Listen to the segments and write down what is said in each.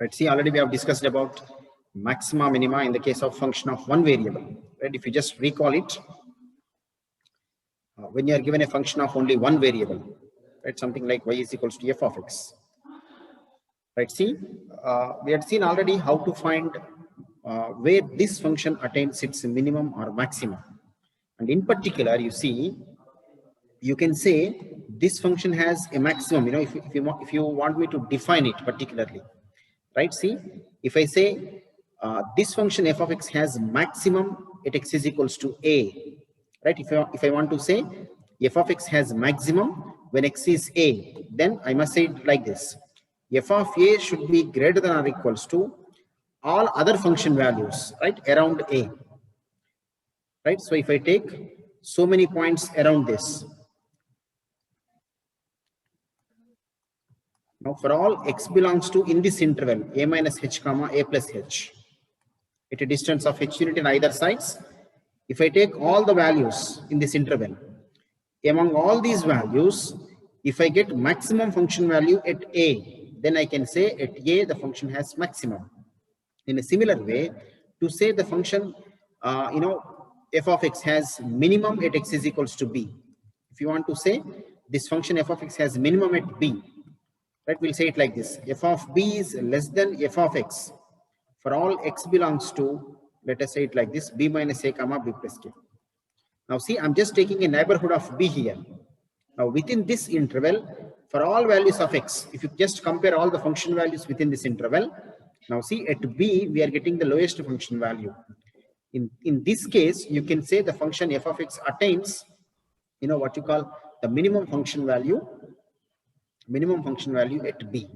Right, see, already we have discussed about maxima, minima in the case of function of one variable. Right, if you just recall it, when you are given a function of only one variable, right, something like y is equals to f of x. Right, see, we had seen already how to find where this function attains its minimum or maximum. And in particular, you see, you can say this function has a maximum, if you want me to define it particularly. Right, see, if I say this function f of x has maximum at x is equals to a, right, if I want to say f of x has maximum when x is a, then I must say it like this: f of a should be greater than or equals to all other function values, right, around a. Right, so if I take so many points around this, now for all x belongs to in this interval a minus h comma a plus h at a distance of h unit in either sides, if I take all the values in this interval, among all these values, if I get maximum function value at a, then I can say at a the function has maximum. In a similar way, to say the function f of x has minimum at x is equals to b, if you want to say this function f of x has minimum at b, right, we'll say it like this: f of b is less than f of x for all x belongs to, let us say it like this, b minus a comma b plus k. Now see, I'm just taking a neighborhood of b here. Now within this interval, for all values of x, if you just compare all the function values within this interval, now see at b we are getting the lowest function value. In this case, you can say the function f of x attains what you call the minimum function value at b.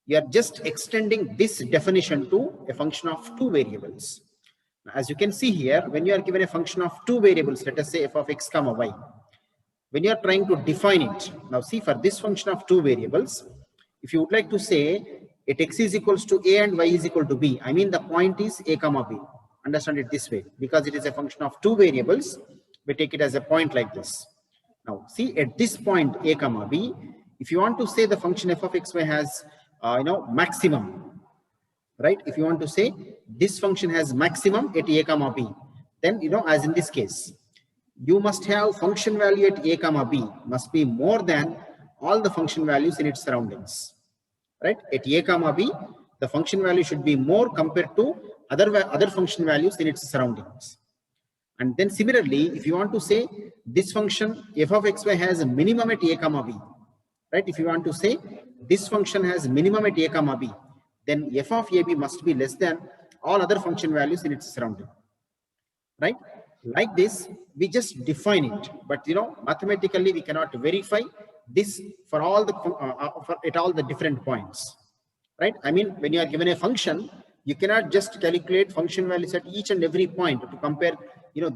You are just extending this definition to a function of two variables. As you can see here, when you are given a function of two variables, let us say f of x comma y, when you are trying to define it, now see, for this function of two variables, if you would like to say at x is equals to a and y is equal to b, I mean the point is a comma b. Understand it this way, because it is a function of two variables, we take it as a point like this. Now see, at this point a comma b, if you want to say the function f of xy has maximum, right, if you want to say this function has maximum at a comma b, then as in this case, you must have function value at a comma b must be more than all the function values in its surroundings. Right, at a comma b the function value should be more compared to other function values in its surroundings. And then similarly, if you want to say this function f of xy has a minimum at a comma b, right, if you want to say this function has minimum at a comma b, then f of ab must be less than all other function values in its surrounding. Right, like this we just define it, but mathematically we cannot verify this for all the at all the different points. Right, I mean, when you are given a function, you cannot just calculate function values at each and every point to compare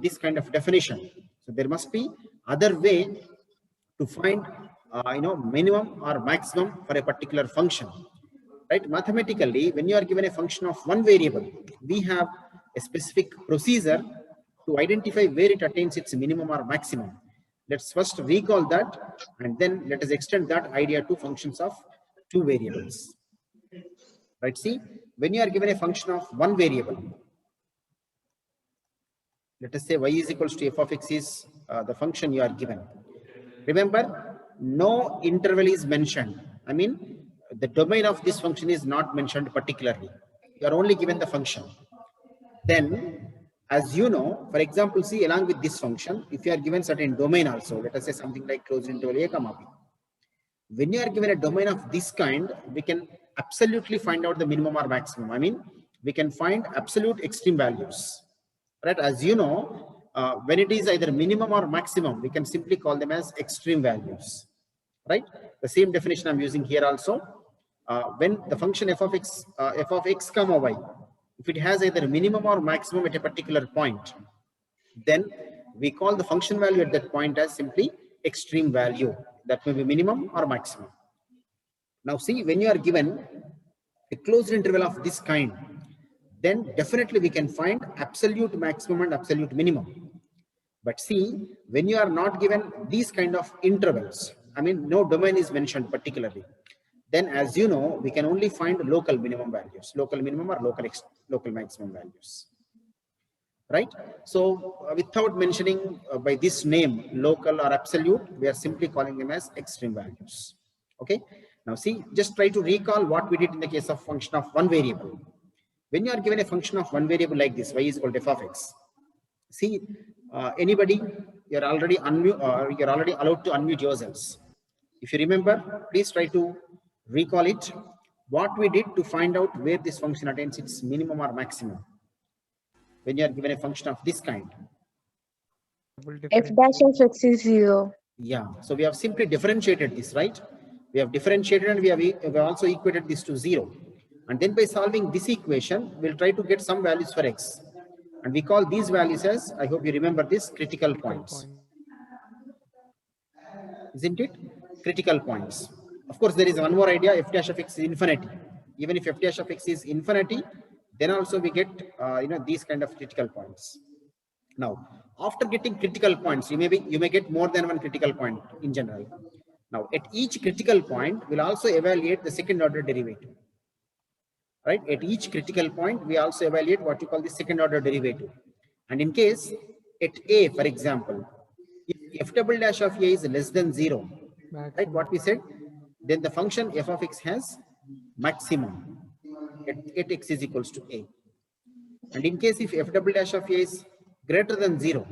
this kind of definition. So there must be other way to find minimum or maximum for a particular function. Right, mathematically when you are given a function of one variable, we have a specific procedure to identify where it attains its minimum or maximum. Let's first recall that, and then let us extend that idea to functions of two variables. Right, see, when you are given a function of one variable, let us say y is equals to f of x is the function you are given. Remember, no interval is mentioned. I mean, the domain of this function is not mentioned particularly. You are only given the function. Then, as you know, for example, see, along with this function, if you are given certain domain also, let us say something like closed interval a comma b. When you are given a domain of this kind, we can absolutely find out the minimum or maximum. I mean, we can find absolute extreme values. Right, as you know, when it is either minimum or maximum, we can simply call them as extreme values. Right, the same definition I'm using here also. When the function f of x comma y, if it has either minimum or maximum at a particular point, then we call the function value at that point as simply extreme value. That may be minimum or maximum. Now see, when you are given a closed interval of this kind, then definitely we can find absolute maximum and absolute minimum. But see, when you are not given these kind of intervals, I mean, no domain is mentioned particularly, then as you know, we can only find local minimum values, local minimum or local maximum values, right? So without mentioning by this name, local or absolute, we are simply calling them as extreme values. Okay. Now see, just try to recall what we did in the case of function of one variable. When you are given a function of one variable like this, y is equal to f of x. See, anybody, you're already you're already allowed to unmute yourselves. If you remember, please try to recall it. What we did to find out where this function attains its minimum or maximum when you are given a function of this kind. F dash of x is 0. Yeah, so we have simply differentiated this, right? We have differentiated and we have also equated this to 0. And then by solving this equation, we'll try to get some values for x. And we call these values as, I hope you remember this, critical points. Isn't it? Critical points. Of course, there is one more idea, f dash of x is infinity. Even if f dash of x is infinity, then also we get these kind of critical points. Now, after getting critical points, you may get more than one critical point in general. Now, at each critical point, we'll also evaluate the second order derivative. Right? At each critical point, we also evaluate what you call the second order derivative. And in case at a, for example, if f double dash of a is less than 0, right? What we said, then the function f of x has maximum at x is equals to a. And in case if f double dash of a is greater than 0,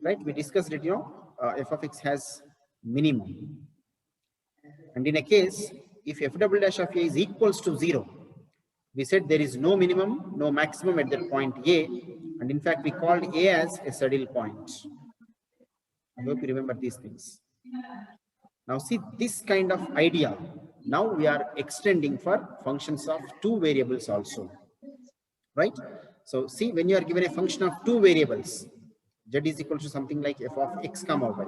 right? We discussed it, f of x has minimum. And in a case, if f double dash of a is equals to 0, we said there is no minimum, no maximum at that point a. And in fact, we called a as a saddle point. I hope you remember these things. Now see this kind of idea. Now we are extending for functions of two variables also, right? So see, when you are given a function of two variables, z is equal to something like f of x comma y.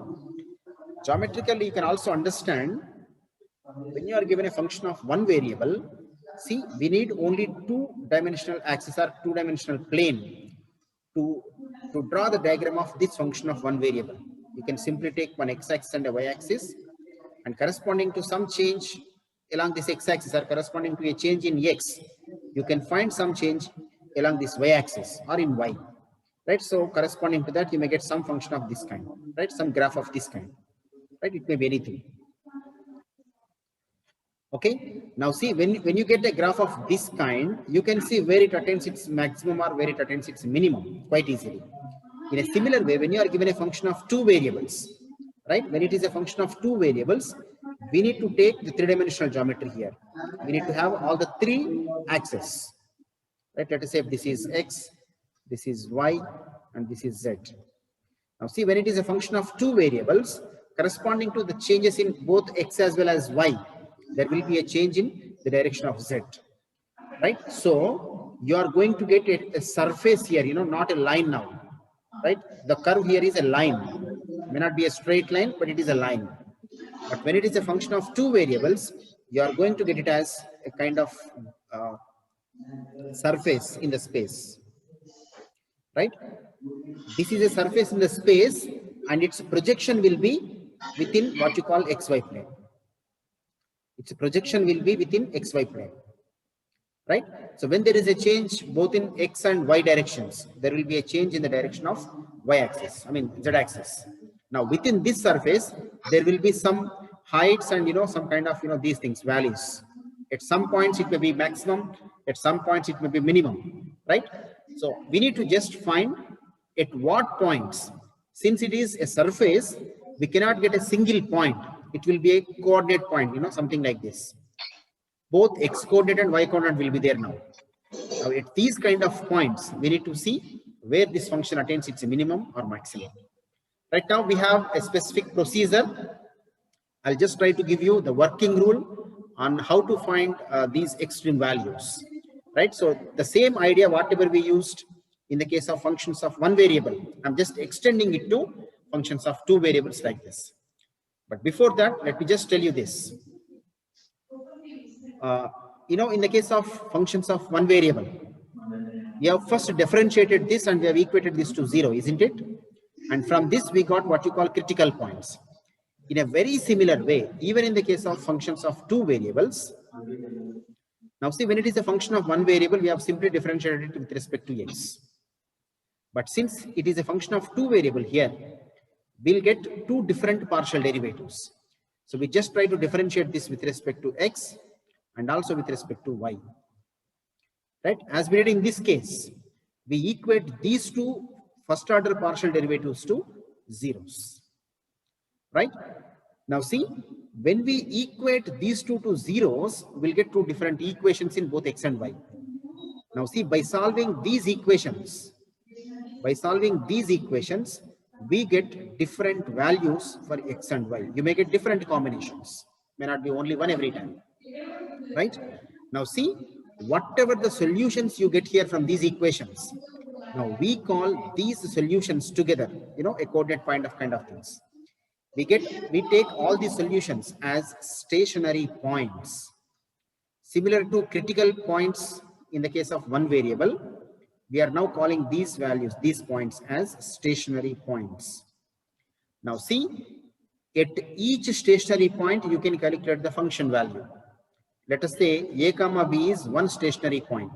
Geometrically, you can also understand when you are given a function of one variable, see, we need only two-dimensional axis or two-dimensional plane to draw the diagram of this function of one variable. You can simply take one x-axis and a y-axis, and corresponding to some change along this x-axis or corresponding to a change in x, you can find some change along this y-axis or in y, right? So corresponding to that, you may get some function of this kind, right? Some graph of this kind, right? It may be anything. Okay, now see, when you get a graph of this kind, you can see where it attains its maximum or where it attains its minimum quite easily. In a similar way, when you are given a function of two variables, right? When it is a function of two variables, we need to take the three-dimensional geometry here. We need to have all the three axes, right? Let us say if this is x, this is y, and this is z. Now see, when it is a function of two variables, corresponding to the changes in both x as well as y, there will be a change in the direction of z, right? So you are going to get a surface here, not a line now, right? The curve here is a line. It may not be a straight line, but it is a line. But when it is a function of two variables, you are going to get it as a kind of surface in the space, right? This is a surface in the space, and its projection will be within what you call xy plane. Its projection will be within xy plane, right? So when there is a change both in x and y directions, there will be a change in the direction of z axis. Now within this surface, there will be some heights and some kind of these things, values. At some points it may be maximum, at some points it may be minimum, right? So we need to just find at what points, since it is a surface, we cannot get a single point. It will be a coordinate point, something like this. Both x coordinate and y coordinate will be there now. Now at these kind of points, we need to see where this function attains its minimum or maximum. Right now we have a specific procedure. I'll just try to give you the working rule on how to find these extreme values, right? So the same idea, whatever we used in the case of functions of one variable, I'm just extending it to functions of two variables like this. But before that, let me just tell you this. In the case of functions of one variable, we have first differentiated this and we have equated this to 0, isn't it? And from this, we got what you call critical points. In a very similar way, even in the case of functions of two variables, now see, when it is a function of one variable, we have simply differentiated it with respect to x. But since it is a function of two variable here, we'll get two different partial derivatives. So we just try to differentiate this with respect to x and also with respect to y. Right? As we did in this case, we equate these two first order partial derivatives to zeros. Right? Now see, when we equate these two to zeros, we'll get two different equations in both x and y. Now see, by solving these equations, we get different values for x and y. You may get different combinations. May not be only one every time. Right? Now see, whatever the solutions you get here from these equations, now we call these solutions together, you know, a coordinate point of kind of things. We take all these solutions as stationary points. Similar to critical points in the case of one variable, we are now calling these values, these points, as stationary points. Now see, at each stationary point, you can calculate the function value. Let us say a comma b is one stationary point.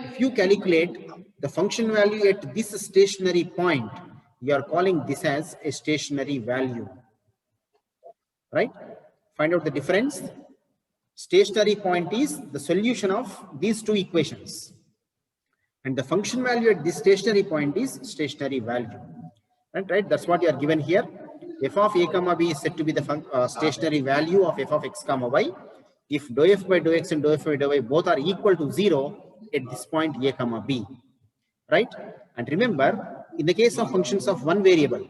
If you calculate the function value at this stationary point, you are calling this as a stationary value. Right? Find out the difference. Stationary point is the solution of these two equations. And the function value at this stationary point is stationary value. Right? That's what you are given here. F of a comma b is said to be the stationary value of f of x comma y. If dou f by dou x and dou f by dou y both are equal to 0 at this point a comma b. Right? And remember, in the case of functions of one variable,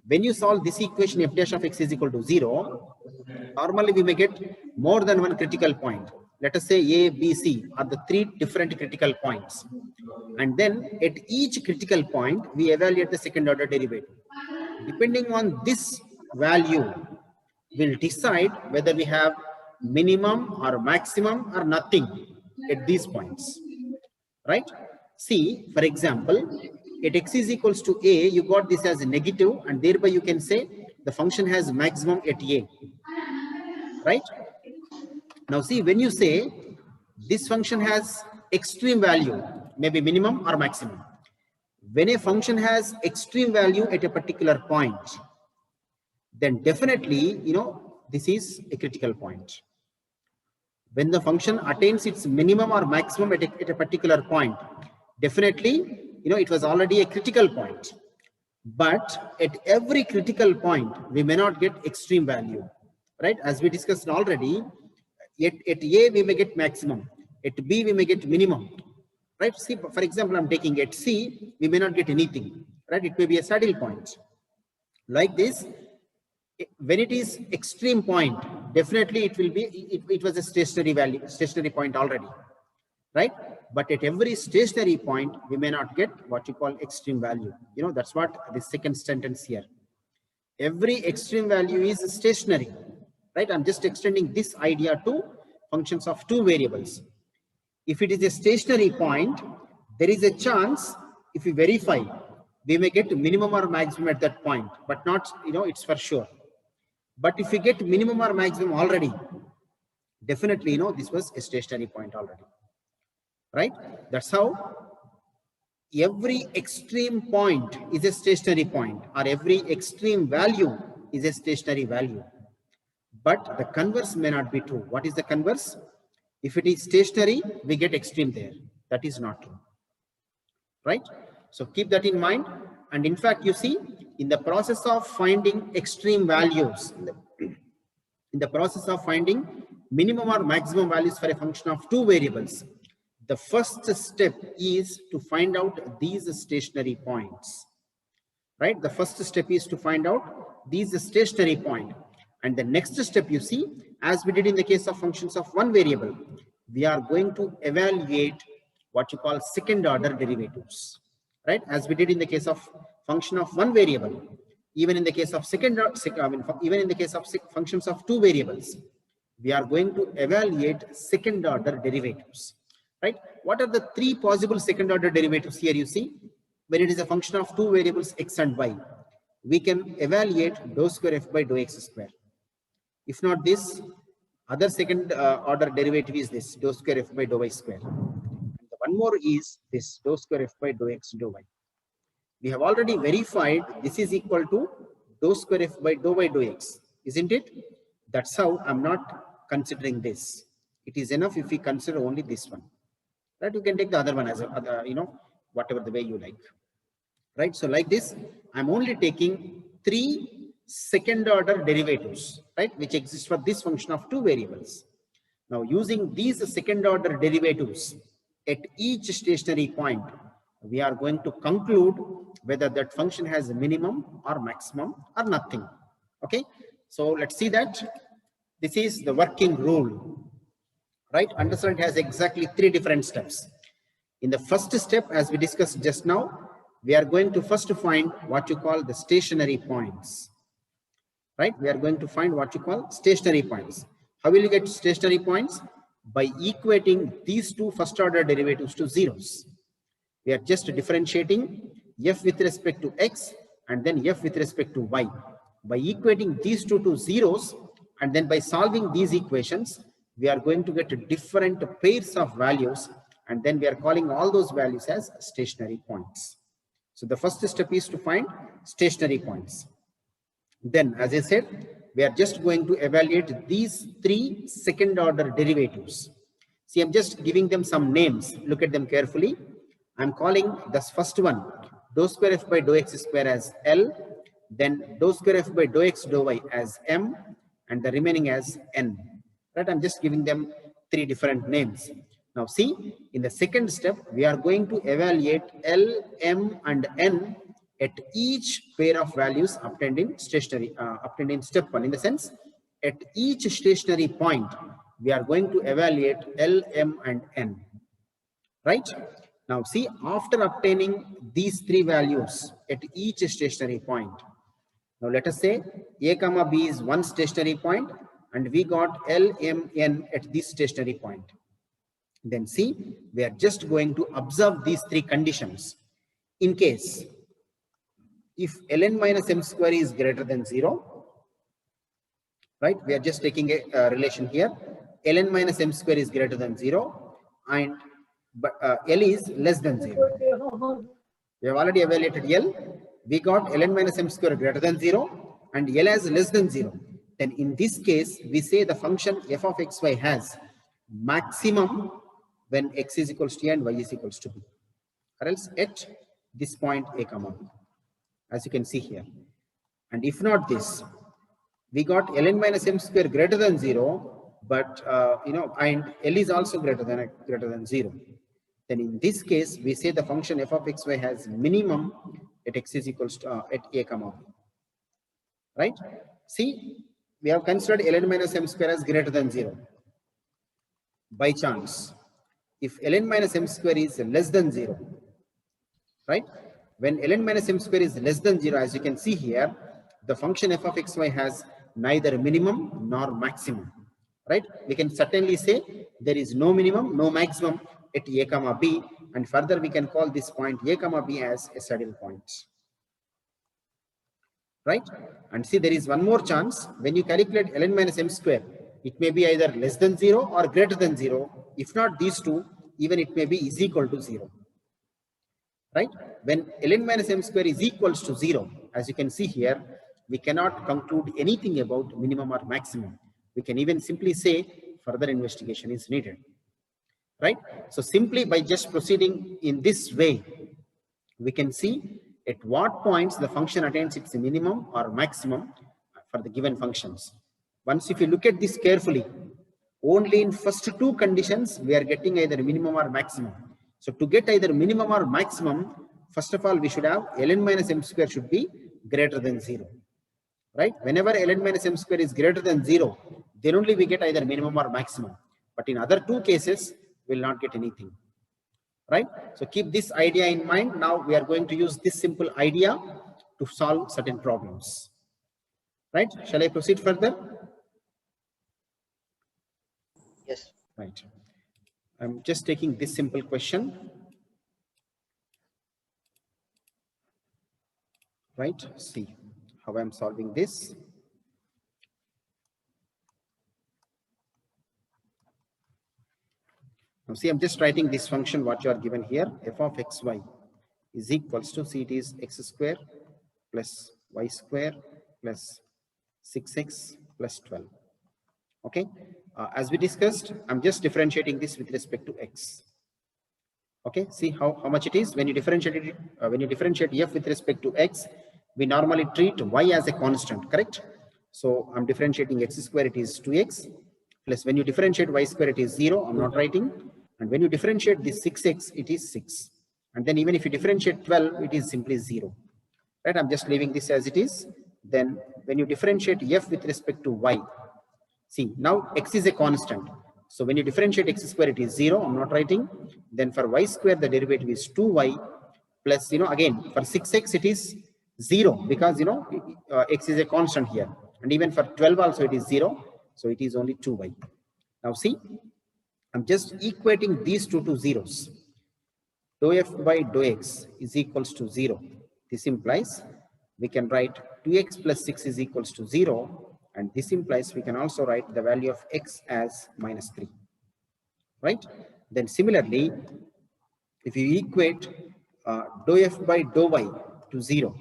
when you solve this equation f dash of x is equal to 0, normally we may get more than one critical point. Let us say A, B, C are the three different critical points. And then at each critical point, we evaluate the second order derivative. Depending on this value, we'll decide whether we have minimum or maximum or nothing at these points. Right? See, for example, at x is equals to a, you got this as a negative, and thereby you can say the function has maximum at a. Right? Now see, when you say this function has extreme value, maybe minimum or maximum. When a function has extreme value at a particular point, then definitely, you know, this is a critical point. When the function attains its minimum or maximum at a particular point, definitely, you know, it was already a critical point. But at every critical point, we may not get extreme value, right? As we discussed already, at A, we may get maximum. At B, we may get minimum, right? See, for example, I'm taking at C, we may not get anything, right? It may be a saddle point. Like this, when it is extreme point, definitely it will be, it was a stationary value, stationary point already, right? But at every stationary point, we may not get what you call extreme value. You know, that's what the second sentence here. Every extreme value is stationary, right? I'm just extending this idea to functions of two variables. If it is a stationary point, there is a chance, if we verify, we may get minimum or maximum at that point, but not, you know, it's for sure. But if we get minimum or maximum already, definitely, you know, this was a stationary point already, right? That's how every extreme point is a stationary point, or every extreme value is a stationary value. But the converse may not be true. What is the converse? If it is stationary, we get extreme there. That is not true, right? So keep that in mind. And in fact, you see, in the process of finding extreme values, in the process of finding minimum or maximum values for a function of two variables, the first step is to find out these stationary points, right? The first step is to find out these stationary points. And the next step, you see, as we did in the case of functions of one variable, we are going to evaluate what you call second order derivatives, right? As we did in the case of function of one variable, even in the case of even in the case of functions of two variables, we are going to evaluate second order derivatives, right? What are the three possible second order derivatives here? You see, when it is a function of two variables, x and y, we can evaluate dou square f by dou x square. If not this, other second order derivative is this dou square f by dou y square. And the one more is this dou square f by dou x dou y. We have already verified this is equal to dou square f by dou y dou x, isn't it? That's how I'm not considering this. It is enough if we consider only this one. Right? You can take the other one as a, whatever the way you like. Right? So like this, I'm only taking 3 second order derivatives, right, which exist for this function of 2 variables. Now using these second order derivatives at each stationary point, we are going to conclude whether that function has a minimum or maximum or nothing. Okay, so let's see that. This is the working rule, right? Understand it has exactly 3 different steps. In the first step, as we discussed just now, we are going to first find what you call the stationary points, right? We are going to find what you call stationary points. How will you get stationary points? By equating these 2 first order derivatives to zeros. We are just differentiating f with respect to x and then f with respect to y. By equating these 2 to zeros and then by solving these equations, we are going to get different pairs of values, and then we are calling all those values as stationary points. So the first step is to find stationary points. Then, as I said, we are just going to evaluate these 3 second order derivatives. See, I'm just giving them some names. Look at them carefully. I'm calling this first one dou square f by dou x square as L, then dou square f by dou x dou y as M, and the remaining as N. Right? I'm just giving them 3 different names. Now see, in the second step, we are going to evaluate L, M, and N at each pair of values obtained in stationary, obtained in step 1. In the sense, at each stationary point, we are going to evaluate L, M, and N. Right? Now see, after obtaining these 3 values at each stationary point, now let us say A comma B is one stationary point and we got L, M, N at this stationary point. Then see, we are just going to observe these 3 conditions. In case, if ln minus m square is greater than 0, right, we are just taking a relation here. Ln minus m square is greater than 0 and L is less than 0. We have already evaluated L. We got ln minus m square greater than 0 and L as less than 0. Then in this case, we say the function f of xy has maximum when x is equals to a and y is equals to b, or else at this point a comma b, as you can see here. And if not this, we got ln minus m square greater than 0, but and L is also greater than 0. Then in this case, we say the function f of xy has minimum at x is equals to at a comma b. Right? See, we have considered ln minus m square as greater than 0. By chance, if ln minus m square is less than 0, right? When ln minus m square is less than 0, as you can see here, the function f of xy has neither minimum nor maximum. Right? We can certainly say there is no minimum, no maximum at a comma b, and further we can call this point a comma b as a saddle point. Right? And see, there is one more chance. When you calculate ln minus m square, it may be either less than 0 or greater than 0. If not these two, even it may be is equal to 0. Right? When ln minus m square is equals to 0, as you can see here, we cannot conclude anything about minimum or maximum. We can even simply say further investigation is needed. Right? So simply by just proceeding in this way, we can see at what points the function attains its minimum or maximum for the given functions. Once if you look at this carefully, only in first 2 conditions we are getting either minimum or maximum. So to get either minimum or maximum, first of all we should have ln minus m square should be greater than 0. Right? Whenever ln minus m square is greater than 0, then only we get either minimum or maximum. But in other 2 cases, we will not get anything. Right? So keep this idea in mind. Now we are going to use this simple idea to solve certain problems. Right? Shall I proceed further? Yes. Right. I'm just taking this simple question. Right? See. how I'm solving this. Now see, I'm just writing this function, what you are given here, f of xy is equals to, see, it is x square plus y square plus 6x plus 12. Okay. As we discussed, I'm just differentiating this with respect to x. Okay. See how much it is when you differentiate it. When you differentiate f with respect to x, we normally treat y as a constant, correct? So I'm differentiating x square, it is 2x, plus when you differentiate y square, it is 0. I'm not writing. And when you differentiate this 6x, it is 6. And then even if you differentiate 12, it is simply 0. Right? I'm just leaving this as it is. Then when you differentiate f with respect to y, see, now x is a constant. So when you differentiate x square, it is 0. I'm not writing. Then for y square, the derivative is 2y plus, again, for 6x, it is 0 because, x is a constant here. And even for 12 also, it is 0. So it is only 2y. Now see, I'm just equating these two to zeros. Dou f by dou x is equals to 0. This implies we can write 2x plus 6 is equals to 0. And this implies we can also write the value of x as minus 3. Right? Then similarly, if you equate dou f by dou y to 0,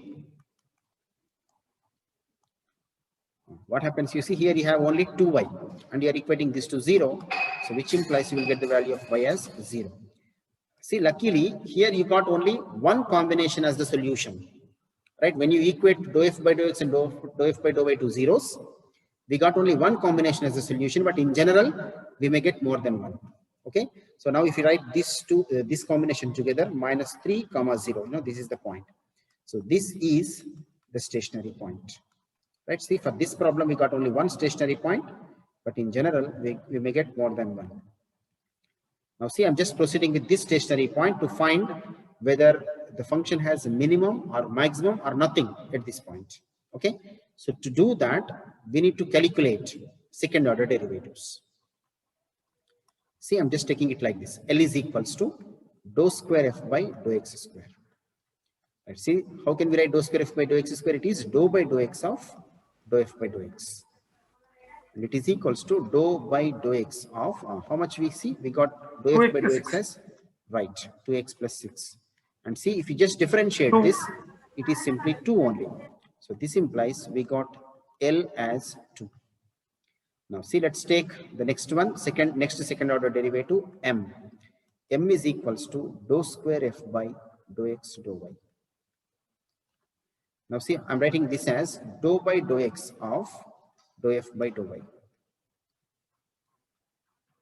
what happens? You see here you have only 2y and you are equating this to 0. So which implies you will get the value of y as 0. See, luckily here you got only one combination as the solution. Right? When you equate dou f by dou x and dou f by dou y to zeros, we got only one combination as a solution, but in general, we may get more than one. Okay. So now if you write this combination together, minus 3 comma 0, this is the point. So this is the stationary point. Right. See, for this problem, we got only one stationary point, but in general, we may get more than one. Now see, I'm just proceeding with this stationary point to find whether the function has a minimum or maximum or nothing at this point. Okay. So to do that, we need to calculate second order derivatives. See, I'm just taking it like this. L is equals to dou square f by dou x square. Right. See, how can we write dou square f by dou x square? It is dou by dou x of dou f by dou x. And it is equals to dou by dou x of, how much we see? We got dou f by dou x as, right, 2x plus 6. And see, if you just differentiate this, it is simply 2 only. So this implies we got L as 2. Now see, let's take the next one, next second order derivative, m. M is equals to dou square f by dou x dou y. Now see, I'm writing this as dou by dou x of dou f by dou y.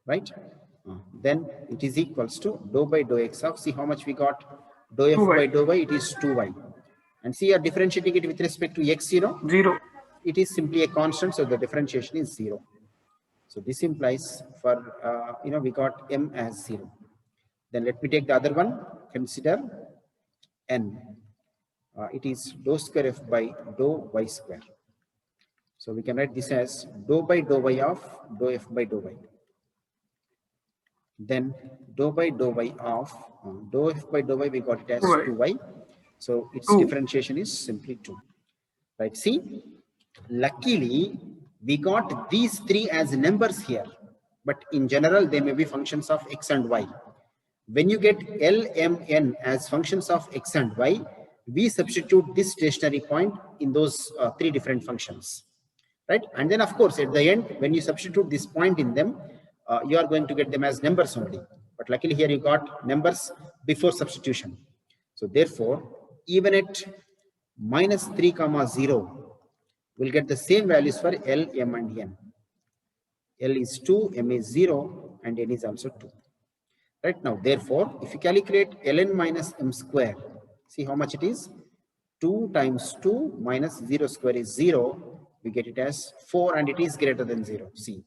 Right? Then it is equals to dou by dou x of, see how much we got, dou f by dou y, it is 2y. And see, you are differentiating it with respect to x, 0. It is simply a constant, so the differentiation is 0. So this implies for, we got m as 0. Then let me take the other one, consider n. It is dou square f by dou y square. So we can write this as dou by dou y of dou f by dou y. Then dou by dou y of dou f by dou y, we got it as 2y. So its differentiation is simply 2. Right? See, luckily we got these three as numbers here, but in general they may be functions of x and y. When you get L, M, N as functions of x and y, we substitute this stationary point in those three different functions. Right? And then of course at the end, when you substitute this point in them, you are going to get them as numbers only. But luckily here you got numbers before substitution. So therefore, even at minus 3 comma 0, we'll get the same values for L, M and N. L is 2, M is 0, and N is also 2. Right now, therefore, if you calculate Ln minus m square, see how much it is? 2 times 2 minus 0 square is 0. We get it as 4 and it is greater than 0. See.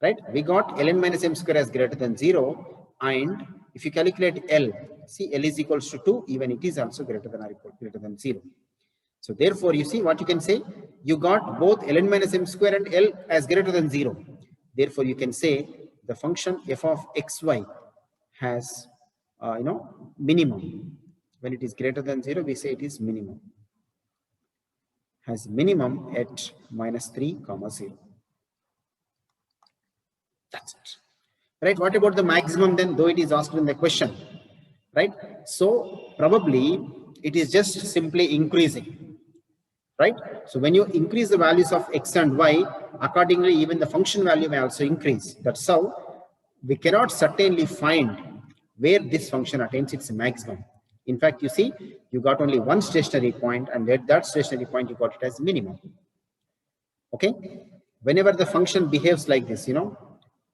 Right? We got Ln minus m square as greater than 0. And if you calculate L, see L is equals to 2, even it is also greater than or equal greater than 0. So therefore, you see what you can say? You got both Ln minus m square and L as greater than 0. Therefore, you can say the function f of xy has, minimum. When it is greater than 0, we say it is minimum. has minimum at -3, 0. That's it. Right? What about the maximum then, though it is asked in the question? Right? So probably it is just simply increasing. Right? So when you increase the values of x and y, accordingly even the function value may also increase. That's how we cannot certainly find where this function attains its maximum. In fact, you see, you got only one stationary point, and at that stationary point you got it as minimum. Okay? Whenever the function behaves like this, you know,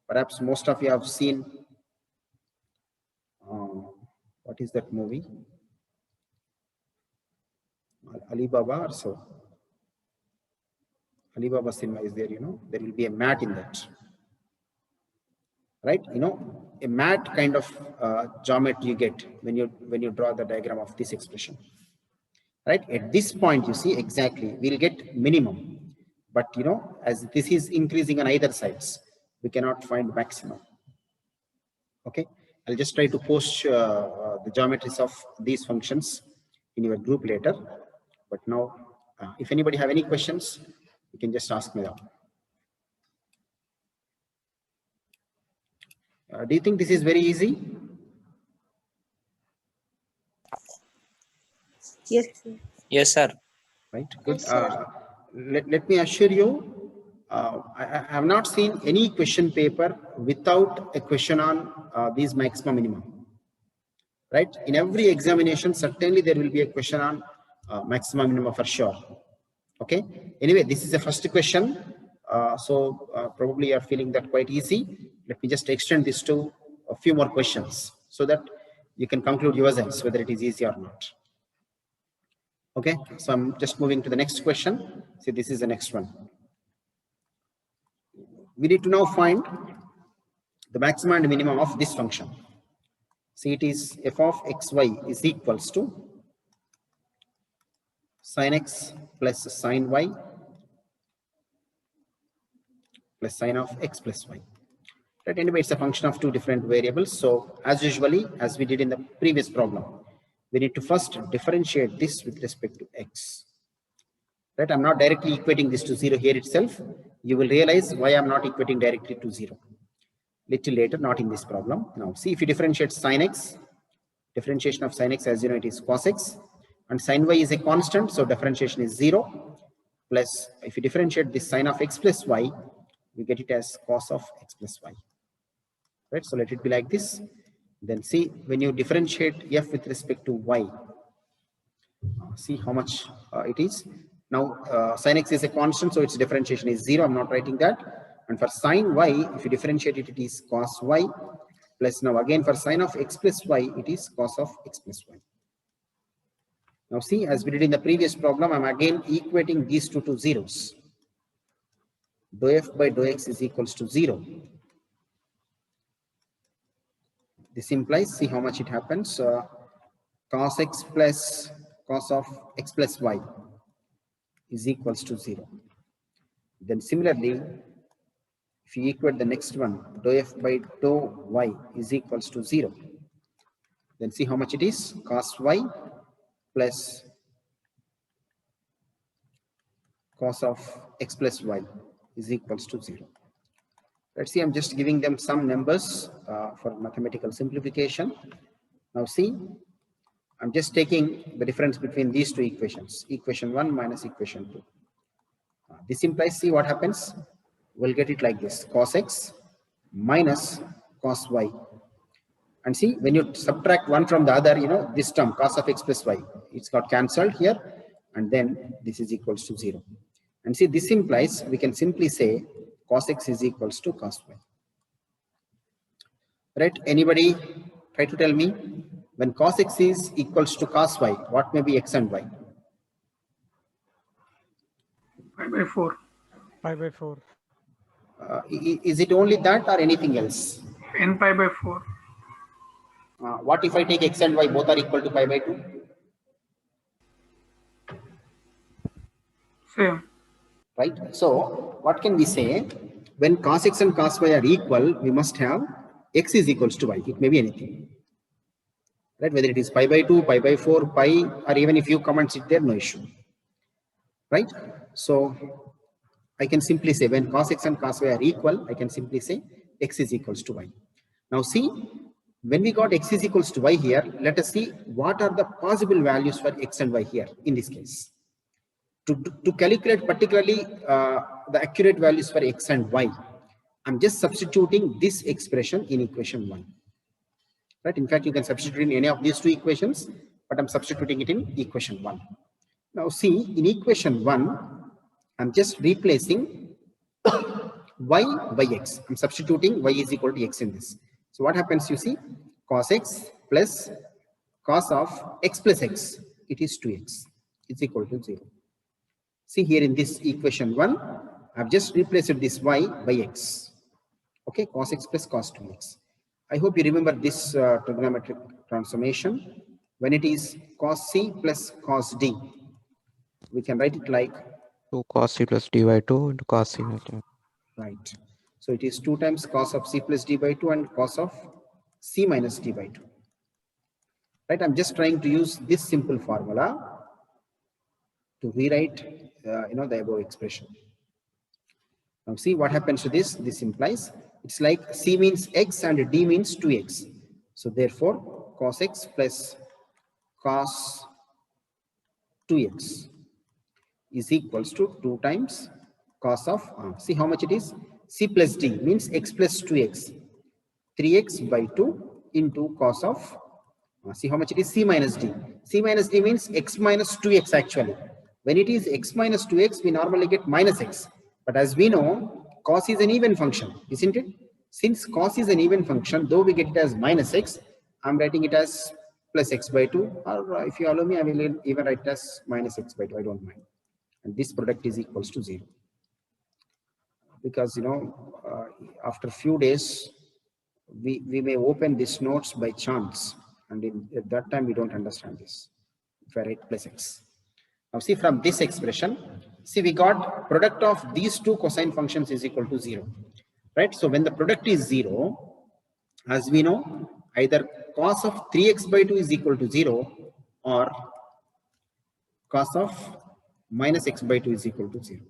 perhaps most of you have seen, what is that movie? Alibaba or so. Alibaba cinema is there, you know, there will be a mat in that. Right? You know, a mat kind of geometry you get when you draw the diagram of this expression. Right? At this point, you see exactly, we'll get minimum. But, you know, as this is increasing on either sides, we cannot find maximum. Okay? I'll just try to post the geometries of these functions in your group later. But now, if anybody have any questions, you can just ask me now. Do you think this is very easy? Yes, sir. Yes, sir. Right, good. Yes, sir. Let me assure you, I have not seen any question paper without a question on these maximum minimum. Right? In every examination, certainly there will be a question on maximum minimum for sure. Okay. Anyway, this is the first question. So probably you are feeling that quite easy. Let me just extend this to a few more questions so that you can conclude yourselves whether it is easy or not. Okay, so I'm just moving to the next question. See, this is the next one. We need to now find the maximum and minimum of this function. See, it is f of xy is equals to sin x plus sin y plus sin of x plus y. Right? Anyway, it's a function of two different variables. So as usually, as we did in the previous problem, we need to first differentiate this with respect to x. Right? I'm not directly equating this to 0 here itself. You will realize why I'm not equating directly to 0. Little later, not in this problem. Now, see, if you differentiate sin x, differentiation of sin x, as you know, it is cos x, and sin y is a constant, so differentiation is 0. Plus, if you differentiate this sin of x plus y, we get it as cos of x plus y. Right? So let it be like this. Then see, when you differentiate f with respect to y, see how much it is. Now, sin x is a constant, so its differentiation is 0. I'm not writing that. And for sin y, if you differentiate it, it is cos y. Plus now again for sin of x plus y, it is cos of x plus y. Now see, as we did in the previous problem, I'm again equating these two to zeros. Dou f by dou x is equals to 0. This implies, see how much it happens, cos x plus cos of x plus y is equals to 0. Then similarly, if you equate the next one, dou f by dou y is equals to 0. Then see how much it is, cos y plus cos of x plus y is equals to 0. Let's see, I'm just giving them some numbers for mathematical simplification. Now see, I'm just taking the difference between these two equations, equation 1 minus equation 2. This implies, see what happens, we'll get it like this, cos x minus cos y. And see, when you subtract one from the other, you know, this term, cos of x plus y, it's got cancelled here, and then this is equals to 0. And see, this implies, we can simply say, cos x is equals to cos y. Right? Anybody try to tell me, when cos x is equals to cos y, what may be x and y? Pi by 4. Pi by 4. Is it only that or anything else? N pi by 4. What if I take x and y both are equal to pi by 2? Same. Right? So what can we say? When cos x and cos y are equal, we must have x is equals to y. It may be anything. Right? Whether it is pi by 2, pi by 4, pi, or even if you comments it there, no issue. right? So I can simply say when cos x and cos y are equal, I can simply say x is equals to y. Now see, when we got x is equals to y here, let us see what are the possible values for x and y here in this case. To calculate particularly the accurate values for x and y, I'm just substituting this expression in equation 1. Right? In fact, you can substitute in any of these two equations, but I'm substituting it in equation 1. Now see, in equation 1, I'm just replacing y by x. I'm substituting y is equal to x in this. So what happens, you see, cos x plus cos of x plus x, it is 2x. It's equal to 0. See here in this equation 1, I've just replaced this y by x. Okay, cos x plus cos 2x. I hope you remember this trigonometric transformation. When it is cos c plus cos d, we can write it like 2 cos c plus d by 2 into cos c minus d. right. So it is 2 times cos of c plus d by 2 and cos of c minus d by 2. Right, I'm just trying to use this simple formula to rewrite the above expression. Now see what happens to this. This implies it's like c means x and d means 2x. So therefore cos x plus cos 2x is equals to 2 times cos of see how much it is. C plus d means x plus 2x, 3x by 2 into cos of see how much it is, c minus d. C minus d means x minus 2x actually. When it is x minus 2x, we normally get minus x. But as we know, cos is an even function, isn't it? Since cos is an even function, though we get it as minus x, I'm writing it as plus x by 2. Or if you allow me, I will even write it as minus x by 2. I don't mind. And this product is equals to 0. Because, after a few days, we may open these notes by chance. And at that time, we don't understand this. If I write plus x. Now see from this expression, see we got product of these two cosine functions is equal to 0. Right? So when the product is 0, as we know, either cos of 3x by 2 is equal to 0 or cos of minus x by 2 is equal to 0.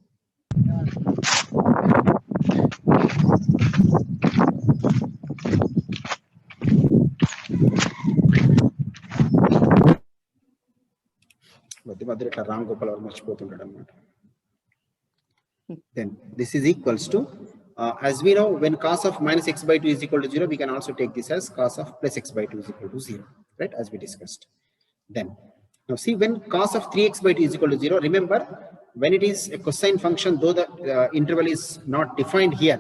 Then this is equals to, as we know, when cos of minus x by 2 is equal to 0, we can also take this as cos of plus x by 2 is equal to 0, right, as we discussed. Then, now see, when cos of 3x by 2 is equal to 0, remember, when it is a cosine function, though the interval is not defined here,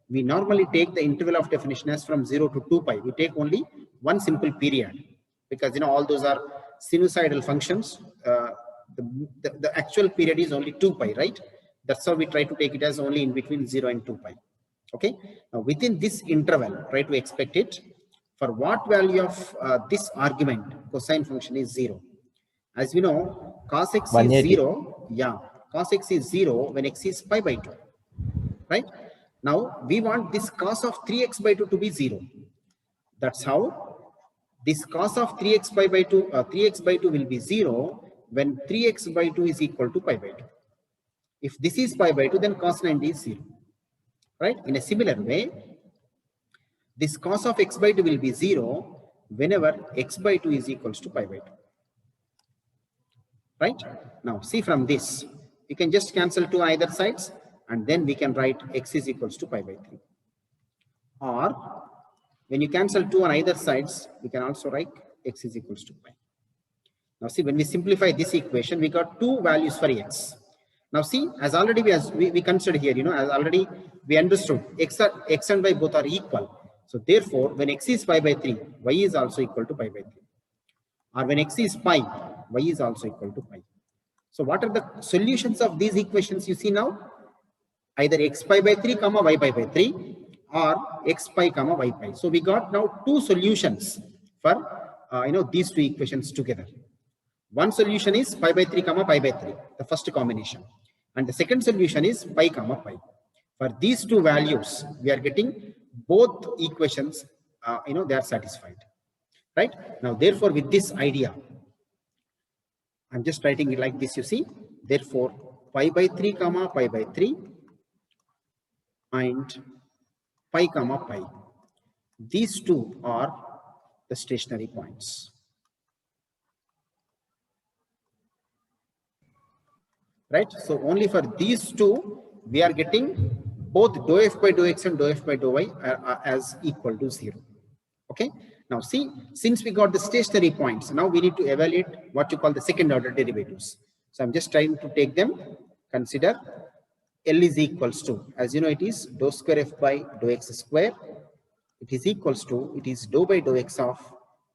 we normally take the interval of definition as from 0 to 2 pi. We take only one simple period, because, all those are sinusoidal functions. The actual period is only 2 pi, right? That's how we try to take it as only in between 0 and 2 pi. Okay. Now within this interval, try to expect it for what value of this argument cosine function is 0. As we know, cos x is 0. Yeah, cos x is 0 when x is pi by 2. Right. Now we want this cos of 3x by 2 to be 0. That's how this cos of 3x pi by 2, 3x by 2 will be 0 when 3x by 2 is equal to pi by 2. If this is pi by 2, then cos 90 is 0. Right? In a similar way, this cos of x by 2 will be 0 whenever x by 2 is equals to pi by 2. Right? Now, see from this, you can just cancel 2 on either sides, and then we can write x is equals to pi by 3. Or, when you cancel 2 on either sides, we can also write x is equals to pi. Now, see, when we simplify this equation, we got 2 values for x. Now see, as already we considered here, as already we understood, x and y both are equal. So therefore, when x is pi by 3, y is also equal to pi by 3. Or when x is pi, y is also equal to pi. So what are the solutions of these equations you see now? Either x pi by 3, y pi by 3, or x pi, y pi. So we got now 2 solutions for these 2 equations together. One solution is pi by 3, pi by 3, the first combination. And the second solution is pi, pi. For these 2 values, we are getting both equations, they are satisfied. Right? Now, therefore, with this idea, I'm just writing it like this, you see. Therefore, pi by 3 comma pi by 3 and pi comma pi. These two are the stationary points. Right? So only for these two, we are getting both dou f by dou x and dou f by dou y as equal to 0. Okay. Now see, since we got the stationary points, now we need to evaluate what you call the second order derivatives. So I'm just trying to take them. Consider L is equals to, as you know, it is dou square f by dou x square. It is equals to, it is dou by dou x of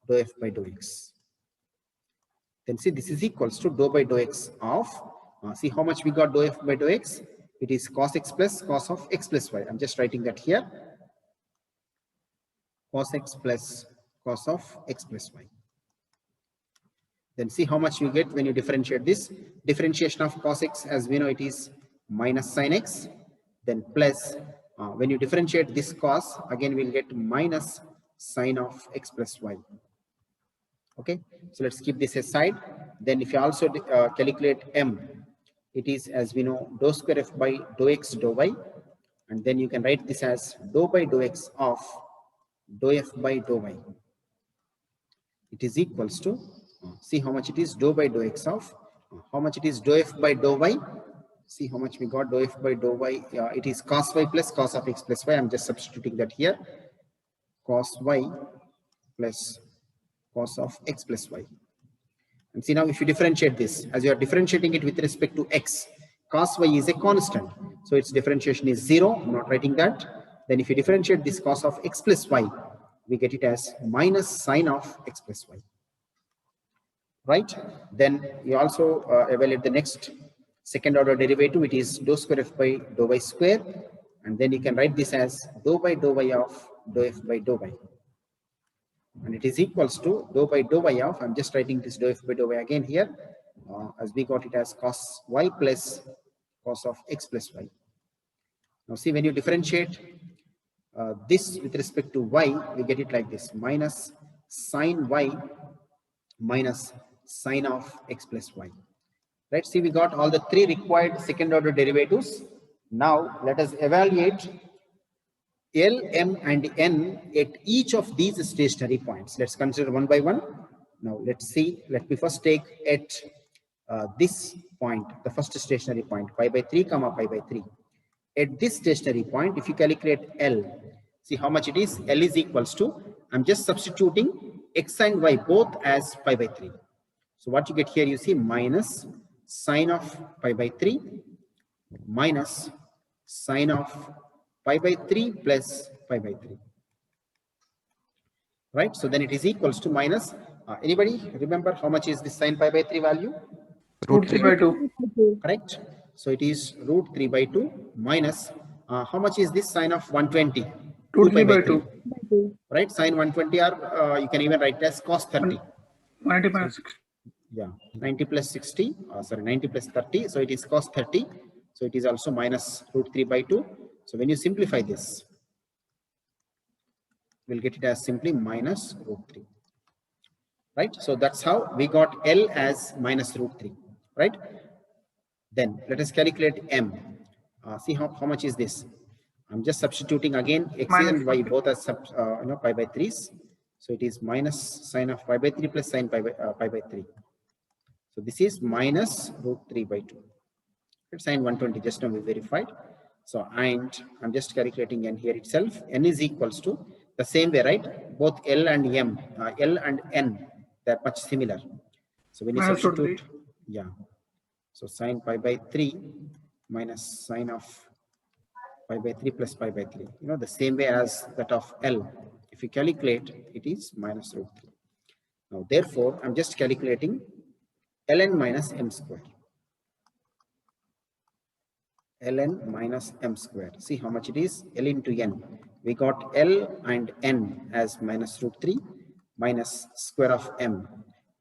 dou f by dou x. Then see, this is equals to dou by dou x of, see how much we got dou f by dou x. It is cos x plus cos of x plus y. I'm just writing that here. Cos x plus cos of x plus y. Then see how much you get when you differentiate this. Differentiation of cos x, as we know, it is minus sin x. Then plus, when you differentiate this cos, again we'll get minus sin of x plus y. Okay, so let's keep this aside. Then if you also calculate m, it is, as we know, dou square f by dou x dou y. And then you can write this as dou by dou x of dou f by dou y. It is equals to, see how much it is, dou by dou x of, how much it is dou f by dou y. See how much we got dou f by dou y. It is cos y plus cos of x plus y. I'm just substituting that here. Cos y plus cos of x plus y. And see now if you differentiate this, as you are differentiating it with respect to x, cos y is a constant. So its differentiation is 0. I'm not writing that. Then if you differentiate this cos of x plus y, we get it as minus sin of x plus y. Right? Then you also evaluate the next second order derivative. It is dou square f by dou y square. And then you can write this as dou by dou y of dou f by dou y. And it is equals to dou by dou y of, I'm just writing this dou f by dou y again here, as we got it as cos y plus cos of x plus y. Now see, when you differentiate this with respect to y, we get it like this, minus sin y minus sin of x plus y. Right? See, we got all the three required second order derivatives. Now let us evaluate L, M, and N at each of these stationary points. Let's consider one by one. Now let's see. Let me first take at this point, the first stationary point, pi by 3 comma pi by 3. At this stationary point, if you calculate L, see how much it is. L is equals to, I'm just substituting x and y both as pi by 3. So what you get here, you see minus sine of pi by 3 minus sine of pi by 3 plus pi by 3. Right? So then it is equals to minus, anybody remember how much is this sine pi by 3 value? Root 3 by 2. Correct? So it is root 3 by 2 minus, how much is this sine of 120? Root 3 by 2. Right? Sine 120 are, you can even write it as cos 30. 90 minus 60. Yeah, 90 plus 60, 90 plus 30. So it is cos 30. So it is also minus root 3 by 2. So when you simplify this, we'll get it as simply minus root 3. Right? So that's how we got L as minus root 3. Right? Then let us calculate M. See how much is this? I'm just substituting again x and y both as pi by 3's. So it is minus sine of pi by 3 plus sine pi by 3. So this is minus root 3 by 2. It's sine 120, just now we verified. So, and I'm just calculating n here itself. N is equals to the same way, right? Both L and M, L and N, they're much similar. So when you substitute, yeah. So sine pi by 3 minus sine of pi by 3 plus pi by 3. You know, the same way as that of L. If you calculate, it is minus root 3. Now, therefore, I'm just calculating ln minus m square. Ln minus m square. See how much it is? L into n. We got L and n as minus root 3 minus square of m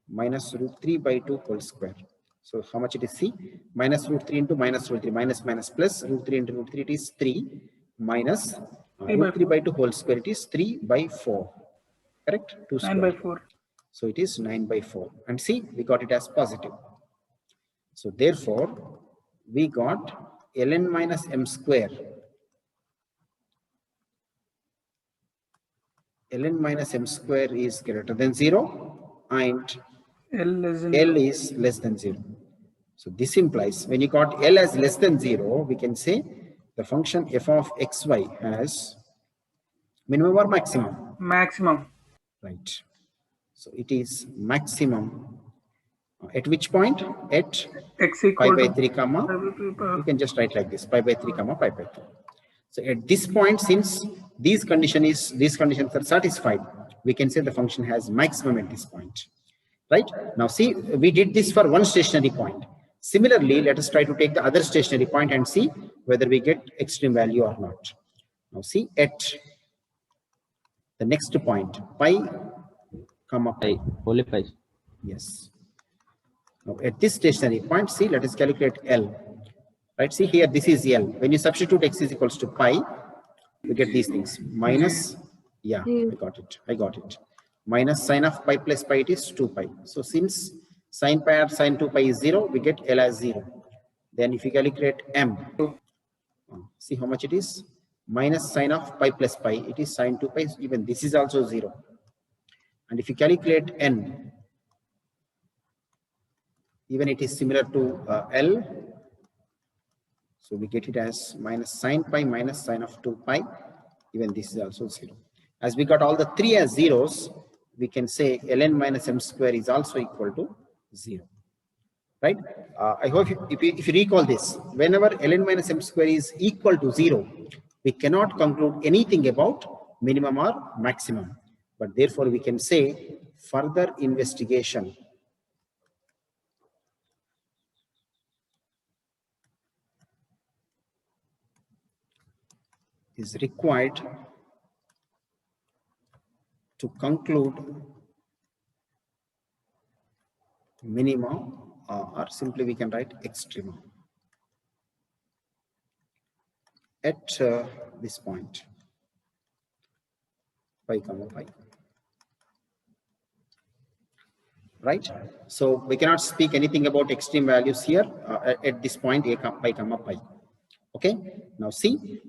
minus root 3 by 2 whole square. So how much it is? See, minus root 3 into minus root 3, minus minus plus root 3 into root 3, it is 3 minus root 3 by 2 whole square, it is 3 by 4. Correct? 2 square. 9 by 4. So it is 9 by 4. And see, we got it as positive. So therefore, we got ln minus m square. Ln minus m square is greater than 0 and L is in L is less than 0. So this implies when you got L as less than 0, we can say the function f of xy has minimum or maximum. maximum. Right. So it is maximum at which point? At X pi equal by to 3 comma, you can just write like this, pi by 3 comma pi by 3. So at this point, since these conditions are satisfied, we can say the function has maximum at this point. Right? Now see, we did this for one stationary point. Similarly, let us try to take the other stationary point and see whether we get extreme value or not. Now see, at the next point, pi comma pi. Only pi. Yes. Now at this stationary point, see, let us calculate L. Right, see here, this is L. When you substitute x is equals to pi, you get these things. Minus, yeah, I got it. Minus sine of pi plus pi, it is 2 pi. So since sine pi or sine 2 pi is 0, we get L as 0. Then if you calculate M, see how much it is? Minus sine of pi plus pi, it is sine 2 pi, even this is also 0. And if you calculate N, even it is similar to L, so we get it as minus sine pi minus sine of 2 pi, even this is also 0. As we got all the three as zeros, we can say ln minus m square is also equal to 0. Right? I hope if you recall this, whenever ln minus m square is equal to 0, we cannot conclude anything about minimum or maximum. But therefore, we can say further investigation is required to conclude minimum, or simply we can write extrema at this point, pi comma pi. Right? So we cannot speak anything about extreme values here at this point, pi comma pi. Okay? Now see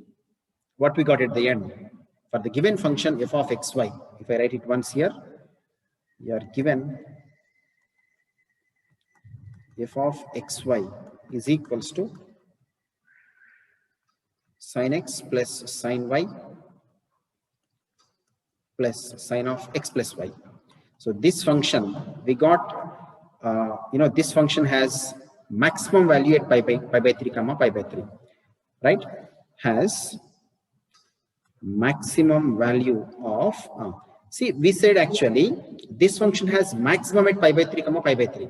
what we got at the end. For the given function f of xy, if I write it once here, you are given f of xy is equals to sin x plus sin y plus sin of x plus y. So this function we got, this function has maximum value at pi by 3 comma pi by 3, right? Has maximum value of, see, we said actually this function has maximum at pi by 3 comma pi by 3.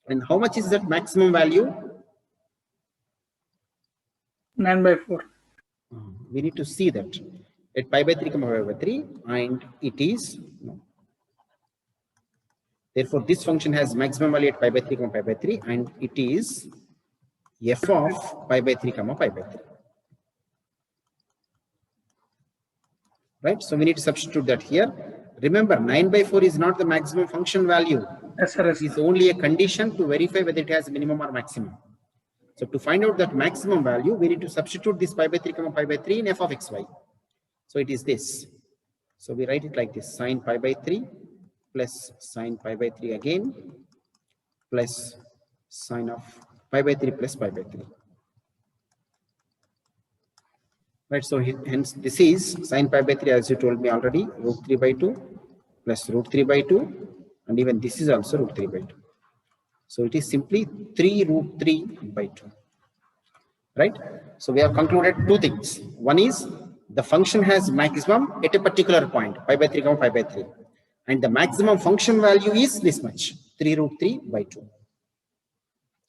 And how much is that maximum value? 9 by 4. We need to see that at pi by 3 comma pi by 3, and it is no. Therefore, this function has maximum value at pi by 3 comma pi by 3, and it is f of pi by 3 comma pi by 3. Right? So we need to substitute that here. Remember, 9 by 4 is not the maximum function value. Yes, sir. It is only a condition to verify whether it has minimum or maximum. So to find out that maximum value, we need to substitute this pi by 3 comma pi by 3 in f of xy. So it is this. So we write it like this: sine pi by 3 plus sine pi by 3 again plus sine of pi by 3 plus pi by 3. Right, so hence this is sine pi by 3, as you told me already, root 3 by 2 plus root 3 by 2, and even this is also root 3 by 2. So it is simply 3 root 3 by 2. Right? So we have concluded two things. One is the function has maximum at a particular point, pi by 3 comma pi by 3. And the maximum function value is this much, 3 root 3 by 2.